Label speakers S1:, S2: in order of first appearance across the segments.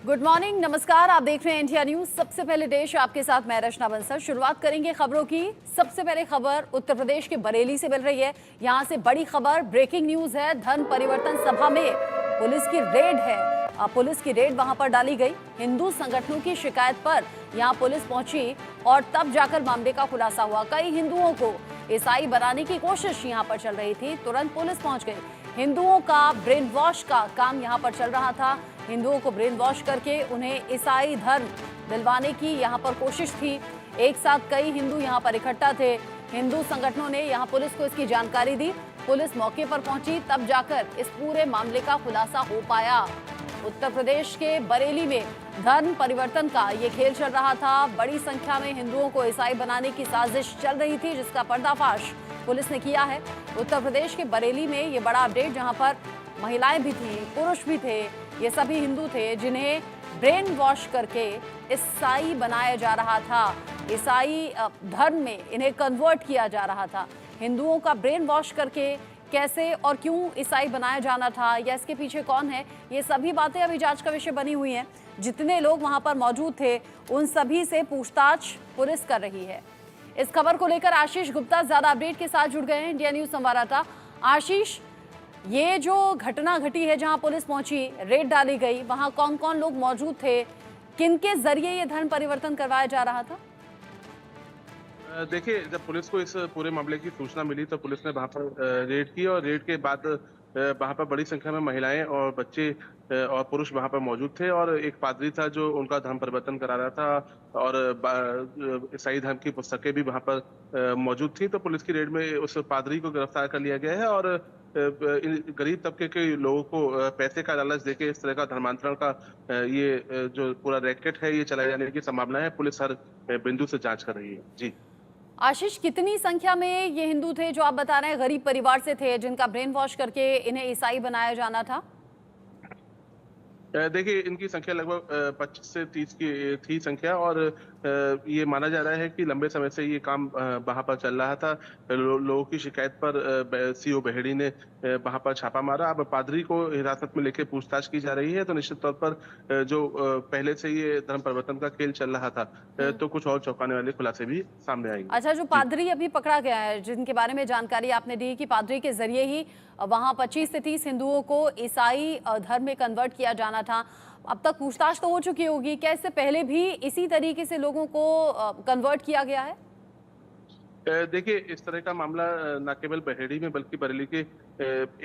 S1: Good morning, नमस्कार। आप देख रहे हैं इंडिया न्यूज। सबसे पहले देश आपके साथ मैं रचना बंसल। शुरुआत करेंगे खबरों की। सबसे पहले खबर उत्तर प्रदेश के बरेली से मिल रही है। यहां से बड़ी खबर, ब्रेकिंग न्यूज है। धर्म परिवर्तन सभा में पुलिस की रेड है। पुलिस की रेड वहां पर डाली गई। हिंदू संगठनों की शिकायत पर यहां पुलिस पहुंची और तब जाकर मामले का खुलासा हुआ। कई हिंदुओं को ईसाई बनाने की कोशिश यहां पर चल रही थी, तुरंत पुलिस पहुंच गई। हिंदुओं का ब्रेन वॉश का काम यहां पर चल रहा था। हिंदुओं को ब्रेन वॉश करके उन्हें ईसाई धर्म दिलवाने की यहां पर कोशिश थी। एक साथ कई हिंदू यहां पर इकट्ठा थे। हिंदू संगठनों ने यहां पुलिस को इसकी जानकारी दी। पुलिस मौके पर पहुंची, तब जाकर इस पूरे मामले का खुलासा हो पाया। उत्तर प्रदेश के बरेली में धर्म परिवर्तन का ये खेल चल रहा था। बड़ी संख्या में हिंदुओं को ईसाई बनाने की साजिश चल रही थी, जिसका पर्दाफाश पुलिस ने किया है। उत्तर प्रदेश के बरेली में ये बड़ा अपडेट, जहां पर महिलाएं भी थी, पुरुष भी थे, ये सभी हिंदू थे जिन्हें ब्रेन वॉश करके ईसाई बनाया जा रहा था। ईसाई धर्म में इन्हें कन्वर्ट किया जा रहा था। हिंदुओं का ब्रेन वॉश करके कैसे और क्यों ईसाई बनाया जाना था, या इसके पीछे कौन है, ये सभी बातें अभी जांच का विषय बनी हुई हैं। जितने लोग वहां पर मौजूद थे उन सभी से पूछताछ पुलिस कर रही है। इस खबर को लेकर आशीष गुप्ता ज्यादा अपडेट के साथ जुड़ गए हैं, इंडिया न्यूज संवाददाता। आशीष, ये जो घटना घटी है, जहां पुलिस पहुंची, रेड डाली गई, वहां कौन कौन लोग मौजूद थे, किनके जरिए ये धर्म परिवर्तन करवाया जा रहा था?
S2: देखिए, जब पुलिस को इस पूरे मामले की सूचना मिली तो पुलिस ने वहाँ पर रेड की और रेड के बाद वहाँ पर बड़ी संख्या में महिलाएं और बच्चे और पुरुष वहाँ पर मौजूद थे और एक पादरी था जो उनका धर्म परिवर्तन करा रहा था और ईसाई धर्म की पुस्तकें भी वहाँ पर मौजूद थी। तो पुलिस की रेड में उस पादरी को गिरफ्तार कर लिया गया है और गरीब तबके के लोगों को पैसे का लालच देके इस तरह का धर्मांतरण का ये जो पूरा रैकेट है ये चलाए जाने की संभावना है। पुलिस हर बिंदु से जांच कर रही है। जी
S1: आशीष, कितनी संख्या में ये हिंदू थे जो आप बता रहे हैं गरीब परिवार से थे, जिनका ब्रेन वॉश करके इन्हें ईसाई बनाया जाना था?
S2: देखिए, इनकी संख्या लगभग 25 से 30 की थी संख्या और ये माना जा रहा है कि लंबे समय से ये काम वहाँ पर चल रहा था। लोगों की शिकायत पर सीओ बेहड़ी ने वहाँ पर छापा मारा। अब पादरी को हिरासत में लेके पूछताछ की जा रही है। तो निश्चित तौर पर जो पहले से ये धर्म परिवर्तन का खेल चल रहा था, तो कुछ और चौंकाने वाले खुलासे भी सामने आएंगे।
S1: अच्छा, जो
S2: जी
S1: पादरी अभी पकड़ा गया है, जिनके बारे में जानकारी आपने दी कि पादरी के जरिए ही वहां 25 से 30 हिंदुओं को ईसाई धर्म में कन्वर्ट किया जाना था, अब तक पूछताछ तो हो चुकी होगी। क्या इससे पहले भी इसी तरीके से लोगों को कन्वर्ट किया गया है?
S2: देखिए, इस तरह का मामला न केवल बहेड़ी में बल्कि बरेली के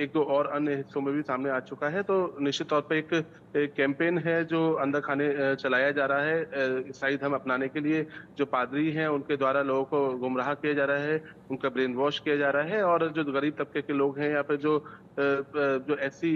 S2: एक दो और अन्य हिस्सों में भी सामने आ चुका है। तो निश्चित तौर पे एक कैंपेन है जो अंदर खाने चलाया जा रहा है ईसाई धर्म अपनाने के लिए। जो पादरी हैं उनके द्वारा लोगों को गुमराह किया जा रहा है, उनका ब्रेन वॉश किया जा रहा है और जो गरीब तबके के लोग हैं या फिर जो ऐसी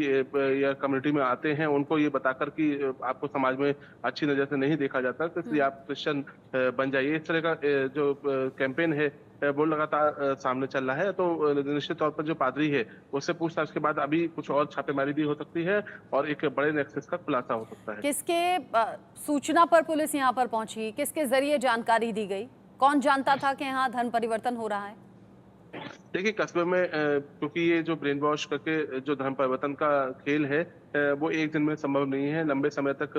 S2: या कम्युनिटी में आते हैं उनको ये बताकर कि आपको समाज में अच्छी नजर से नहीं देखा जाता, तो इसलिए आप क्रिश्चियन बन जाइए, इस तरह का जो कैंपेन है वो लगातार सामने चल रहा है। तो निश्चित तौर पर जो पादरी है उससे पूछताछ के बाद अभी कुछ और छापेमारी भी हो सकती है और एक बड़े नेक्सस का खुलासा हो सकता है।
S1: किसके सूचना पर पुलिस यहाँ पर पहुंची, किसके जरिए जानकारी दी गई, कौन जानता था कि यहाँ धर्म परिवर्तन हो रहा है?
S2: देखिए, कस्बे में क्योंकि ये जो ब्रेन वॉश करके जो धर्म परिवर्तन का खेल है वो एक दिन में संभव नहीं है। लंबे समय तक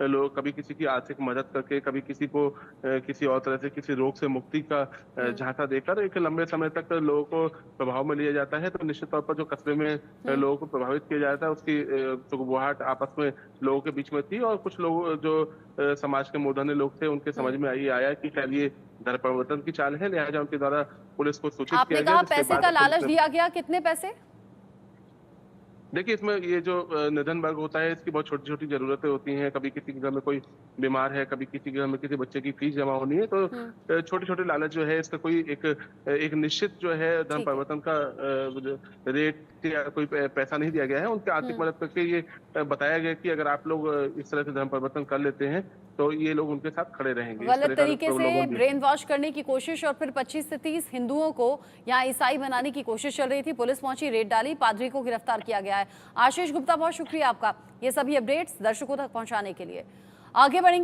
S2: लोग कभी किसी की आर्थिक मदद करके, कभी किसी को किसी और तरह से किसी रोग से मुक्ति का झांसा देकर एक लंबे समय तक लोगों को प्रभाव में लिया जाता है। तो निश्चित तौर पर जो कस्बे में लोगों को प्रभावित किया जाता है उसकी सुगबुगाहट आपस में लोगों के बीच में थी और कुछ लोग जो समाज के मूर्धन्य लोग थे उनके समझ में आया कि शायद ये धर्म परिवर्तन की चाल है, लिहाजा उनके द्वारा पुलिस को सूचित किया
S1: आपने
S2: गया।
S1: कहा
S2: जिसके
S1: पैसे
S2: बाद
S1: का लालच
S2: पुलिस ने
S1: दिया गया, कितने पैसे?
S2: देखिए, इसमें ये जो निधन वर्ग होता है इसकी बहुत छोटी-छोटी ज़रूरतें होती हैं। कभी किसी के घर में कोई बीमार है, कभी किसी के घर में किसी बच्चे की फीस जमा होनी है, तो छोटे-छोटे लालच जो है इसका कोई एक निश्चित जो है धर्म
S1: ठीक है।
S2: परिवर्तन का रेट या कोई पैसा नहीं दिया गया है। उनकी आर्थिक मदद करके ये बताया गया कि अगर आप लोग इस तरह से धर्म परिवर्तन कर लेते हैं, तो ये लोग उनके साथ खड़े रहेंगे। इस
S1: गलत
S2: तरह का
S1: तरीके से
S2: प्रलोभन भी
S1: ब्रेन वॉश करने की कोशिश और फिर 25 से 30 हिंदुओं को यहाँ ईसाई बनाने की कोशिश चल रही थी। पुलिस पहुंची, रेड डाली, पादरी को गिरफ्तार किया गया है। आशीष गुप्ता, बहुत शुक्रिया आपका ये सभी अपडेट्स दर्शकों तक पहुंचाने के लिए। आगे बढ़ेंगे।